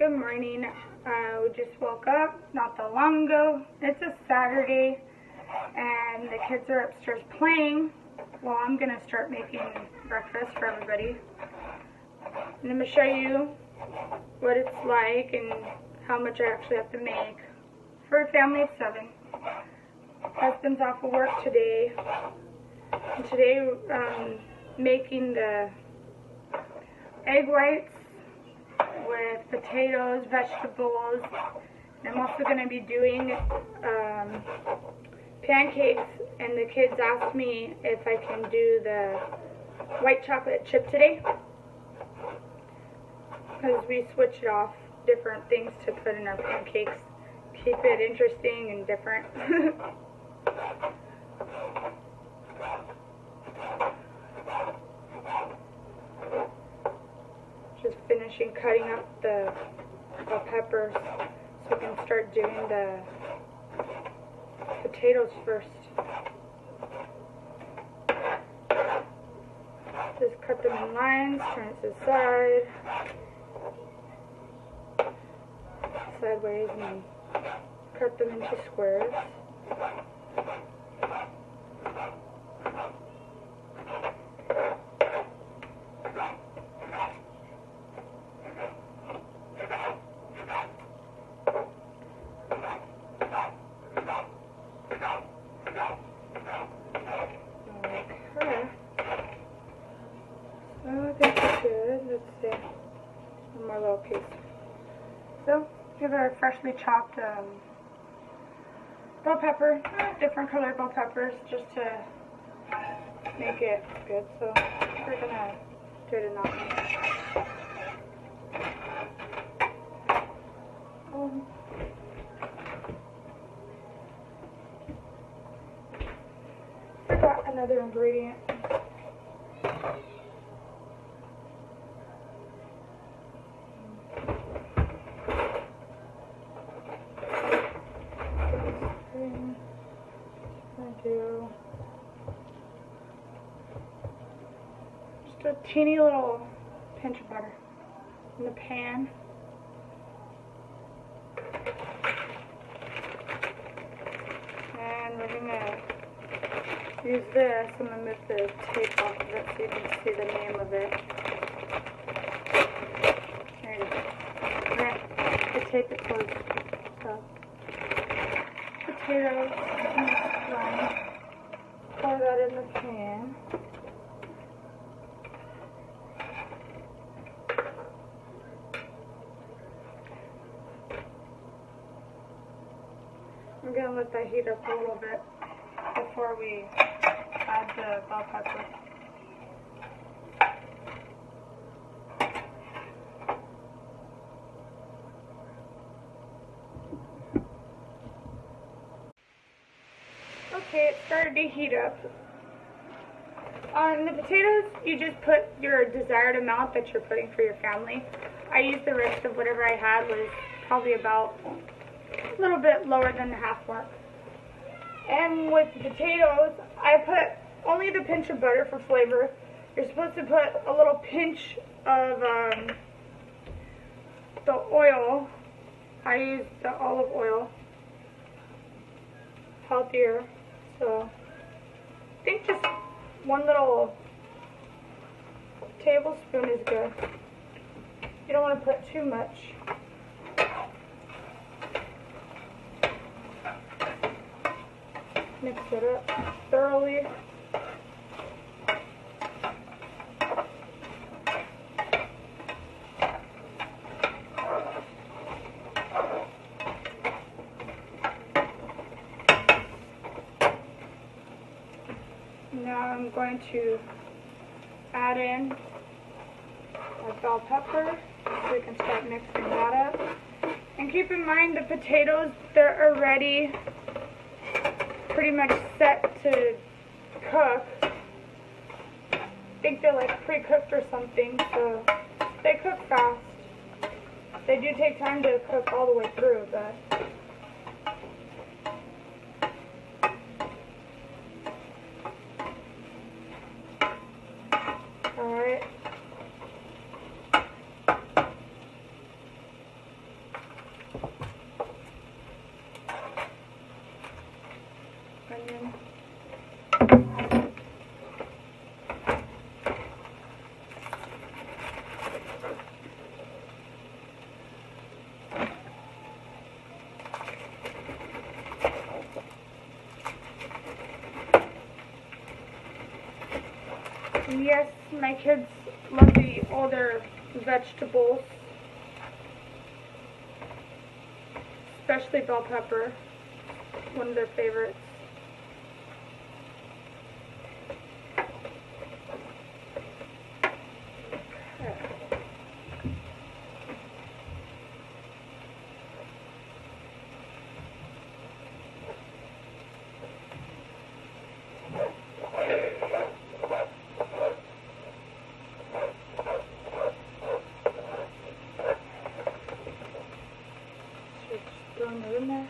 Good morning. We just woke up not that long ago. It's a Saturday and the kids are upstairs playing while I'm going to start making breakfast for everybody. And I'm going to show you what it's like and how much I actually have to make for a family of 7. Husband's off of work today. And today making the egg whites with potatoes, vegetables, and I'm also going to be doing pancakes, and the kids asked me if I can do the white chocolate chip today because we switched off different things to put in our pancakes, keep it interesting and different. Just finishing cutting up the peppers so we can start doing the potatoes first. Just cut them in lines, turn it to the side, sideways, and cut them into squares. One more little piece. So, give our freshly chopped bell pepper, different colored bell peppers, just to make it good. So, we're gonna do it in that one. Forgot another ingredient. Do just a teeny little pinch of butter in the pan. And we're going to use this. I'm going to move the tape off of it so you can see the name of it. There it is. Okay, the tape it closed. So, potatoes. Pour that in the pan. I'm going to let that heat up a little bit before we add the bell pepper. Okay, it started to heat up. On the potatoes, you just put your desired amount that you're putting for your family. I used the rest of whatever I had, was probably about a little bit lower than the half mark. And with the potatoes, I put only the pinch of butter for flavor. You're supposed to put a little pinch of the oil. I used the olive oil. Healthier. So, I think just one little tablespoon is good. You don't want to put too much. Mix it up thoroughly. Now I'm going to add in our bell pepper so we can start mixing that up. And keep in mind the potatoes, they're already pretty much set to cook. I think they're like pre-cooked or something, so they cook fast. They do take time to cook all the way through, but onion. Yes, my kids love to eat all their vegetables, especially bell pepper, one of their favorites. Throwing it in there.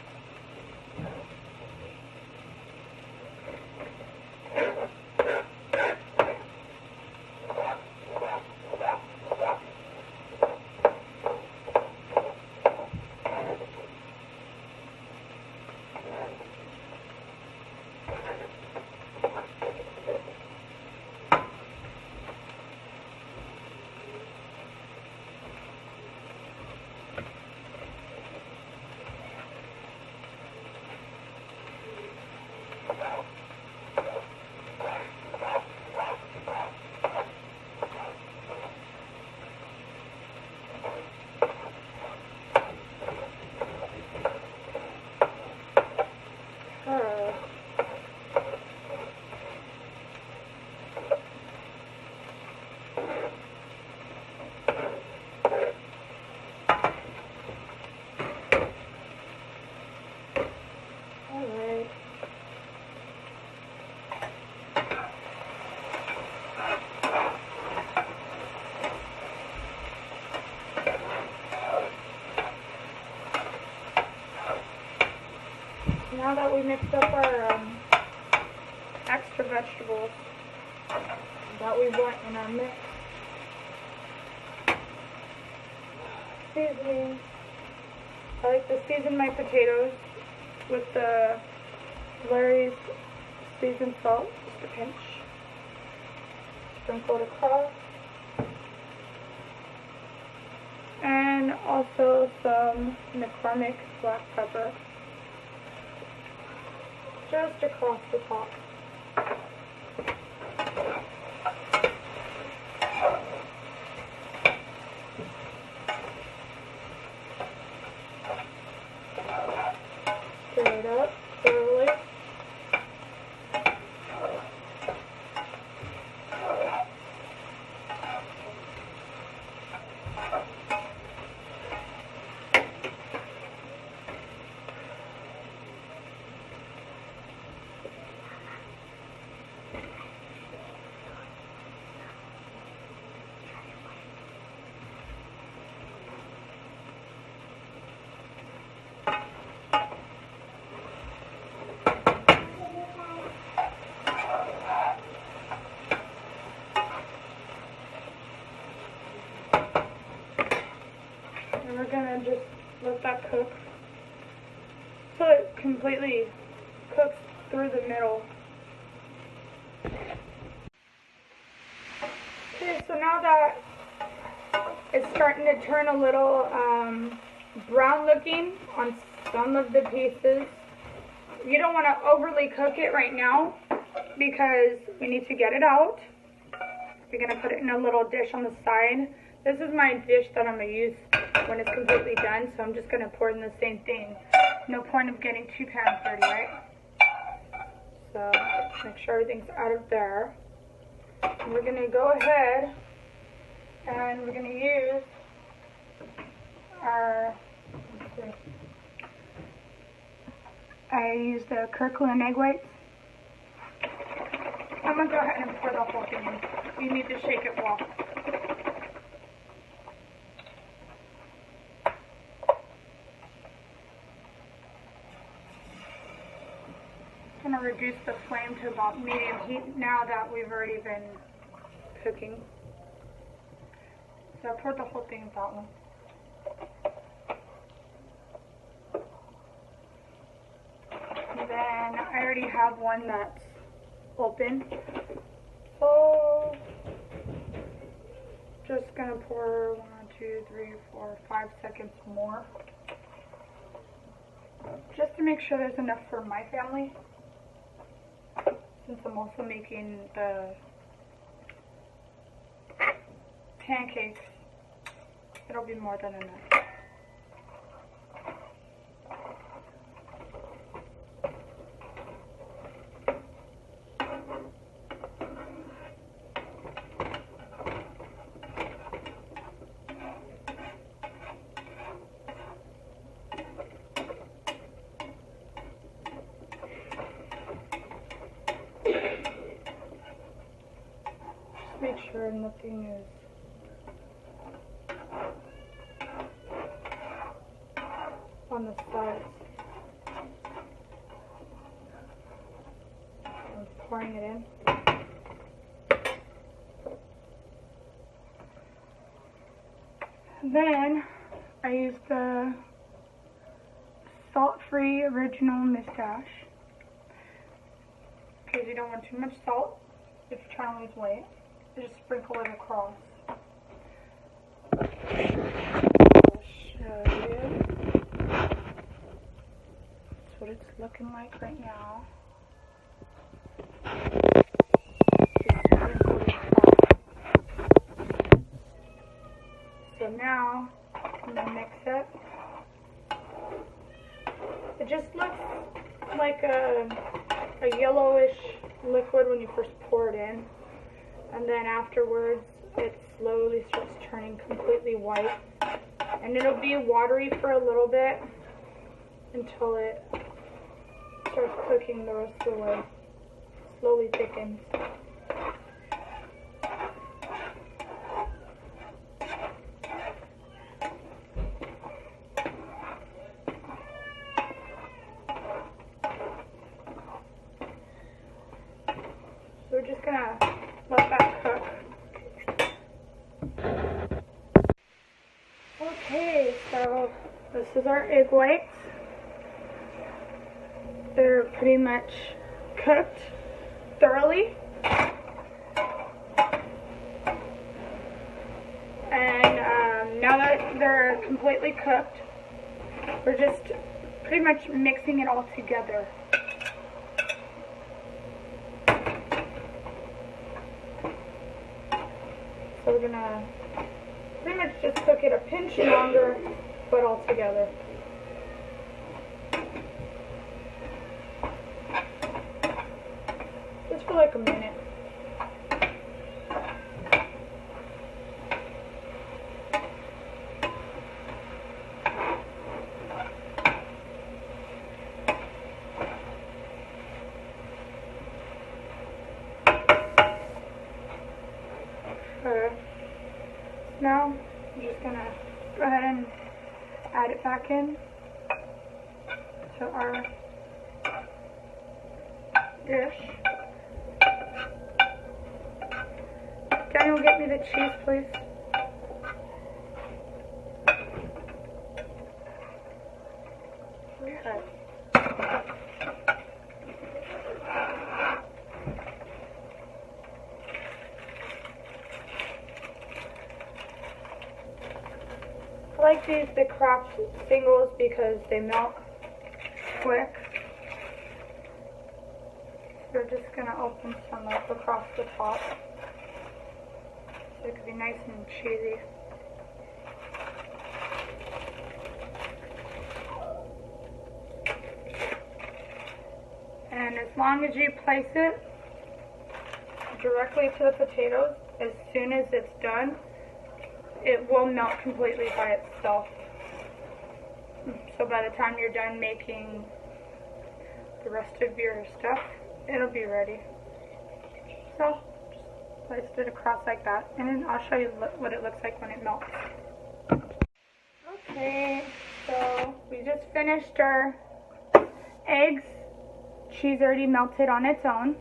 Now that we mixed up our extra vegetables that we want in our mix, seasoning. I like to season my potatoes with the Larry's seasoned salt, just a pinch. Sprinkle it across. And also some McCormick black pepper, just across the top. Stir it up thoroughly. And we're gonna just let that cook so it completely cooks through the middle. Okay, so now that it's starting to turn a little brown looking on some of the pieces, you don't want to overly cook it right now because we need to get it out. We're going to put it in a little dish on the side. This is my dish that I'm going to use when it's completely done, so I'm just going to pour in the same thing. No point of getting too pan dirty, right? So make sure everything's out of there. And we're going to go ahead and we're going to use our, I used the Kirkland egg whites. I'm going to go ahead and pour the whole thing in. You need to shake it well. I'm going to reduce the flame to about medium heat now that we've already been cooking. So I poured the whole thing in that one. And then I already have one that's open. So just gonna pour 1, 2, 3, 4, 5 seconds more. Just to make sure there's enough for my family. Since I'm also making the pancakes, it'll be more than enough. Make sure nothing is on the sides. I'm pouring it in. Then I use the salt-free original mustache because you don't want too much salt if you're trying to lose weight. Just sprinkle it across. I'll show you. That's what it's looking like right now. So now I'm gonna mix it. It just looks like a yellowish liquid when you first pour it in. And then afterwards, it slowly starts turning completely white. And it'll be watery for a little bit until it starts cooking the rest of the way. Slowly thickens. So we're just gonna let that cook. Okay, so this is our egg whites. They're pretty much cooked thoroughly. And now that they're completely cooked, we're just pretty much mixing it all together. So we're gonna pretty much just cook it a pinch longer, but all together. Just for like a minute. Now, I'm just going to go ahead and add it back in to our dish. Daniel, get me the cheese, please. Okay. I like to use the craft singles because they melt quick. So we're just going to open some up across the top so it can be nice and cheesy. And as long as you place it directly to the potatoes, as soon as it's done, it will melt completely by itself. So by the time you're done making the rest of your stuff, it'll be ready. So just place it across like that, and then I'll show you what it looks like when it melts. Okay, so we just finished our eggs. Cheese already melted on its own.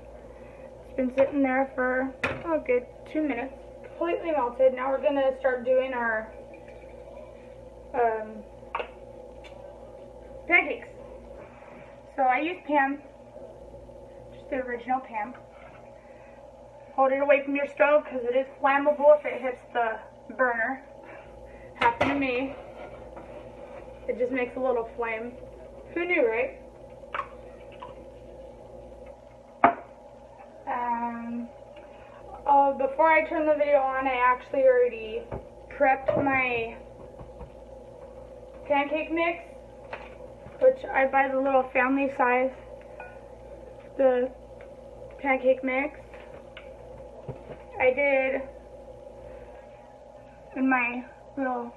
It's been sitting there for a good 2 minutes. Completely melted. Now we're gonna start doing our pancakes. So I use pan the original pan. Hold it away from your stove because it is flammable if it hits the burner. Happened to me. It just makes a little flame. Who knew, right? Before I turn the video on, I actually already prepped my pancake mix, which I buy the little family size, the pancake mix. I did in my little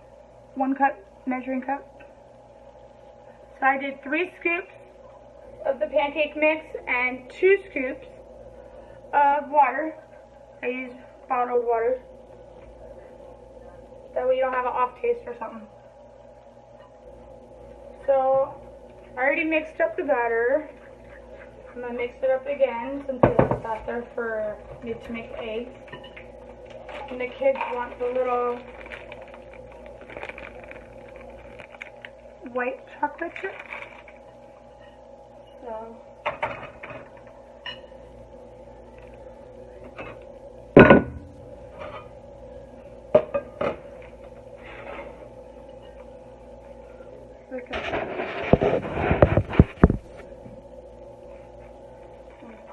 1 cup measuring cup. So I did 3 scoops of the pancake mix and 2 scoops of water. I use bottled water. That way you don't have an off taste or something. So I already mixed up the batter. I'm going to mix it up again since it's sat there for me to make eggs. And the kids want the little white chocolate chip. So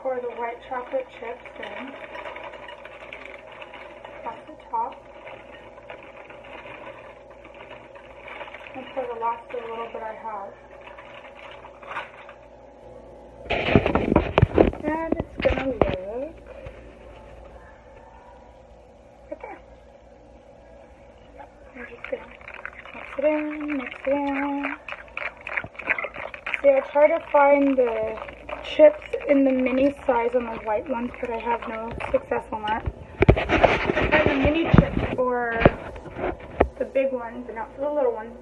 pour the white chocolate chips in off the top. And for the last little bit I have. And it's gonna look right there. I'm just gonna mix it in, mix it in. See, I try to find the chips in the mini size on the white ones, but I have no success on that. I try the mini chips for the big ones and not for the little ones.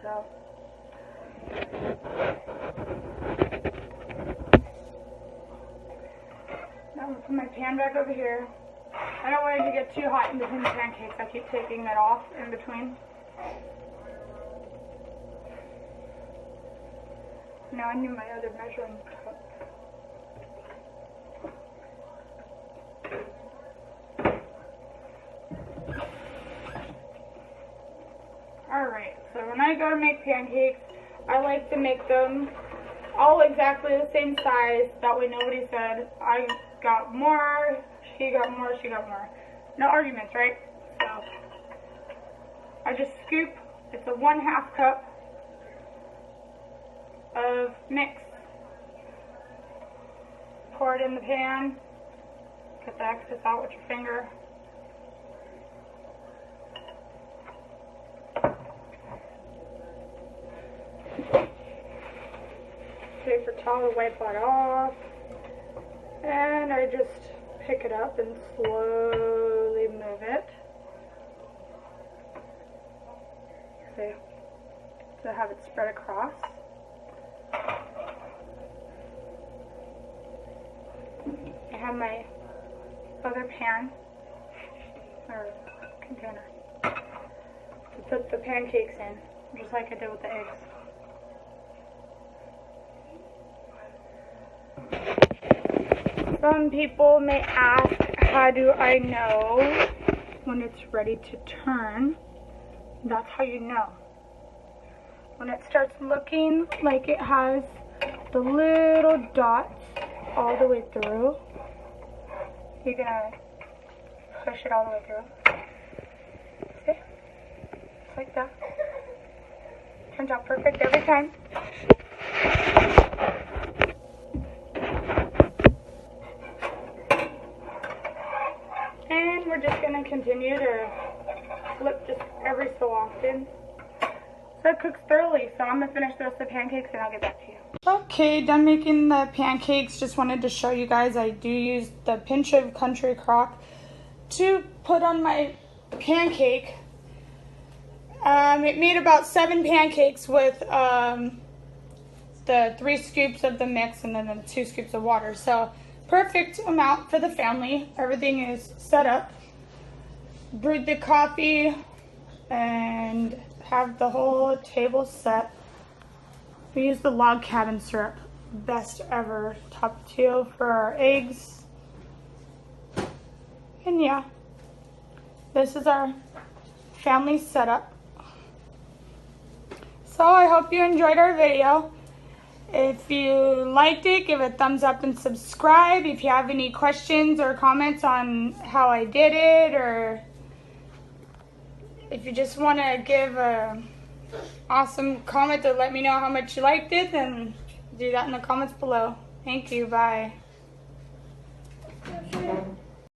So now I'm gonna put my pan back over here. I don't want it to get too hot in between the pancakes. I keep taking it off in between. Now I need my other measuring cup. Alright, so when I go to make pancakes, I like to make them all exactly the same size. That way nobody said, I got more, she got more, she got more. No arguments, right? So, I just scoop, it's a 1/2 cup of mix. Pour it in the pan. Get the excess out with your finger. Paper towel to wipe that off. And I just pick it up and slowly move it. Okay. So have it spread across. I have my other pan or container to put the pancakes in, just like I did with the eggs. Some people may ask, how do I know when it's ready to turn? That's how you know. When it starts looking like it has the little dots all the way through, you're gonna push it all the way through. See? Just like that. Turns out perfect every time. And we're just gonna continue to flip just every so often. So it cooks thoroughly, so I'm gonna finish the rest of the pancakes and I'll get back to you. Okay, done making the pancakes. Just wanted to show you guys I do use the pinch of country crock to put on my pancake. It made about 7 pancakes with the 3 scoops of the mix and then the 2 scoops of water. So perfect amount for the family. Everything is set up. Brewed the coffee and have the whole table set. We use the log cabin syrup. best ever. Top 2 for our eggs. And yeah, this is our family setup. So I hope you enjoyed our video. If you liked it, give a thumbs up and subscribe. If you have any questions or comments on how I did it, or if you just want to give a awesome comment to let me know how much you liked it, then do that in the comments below. Thank you. Bye.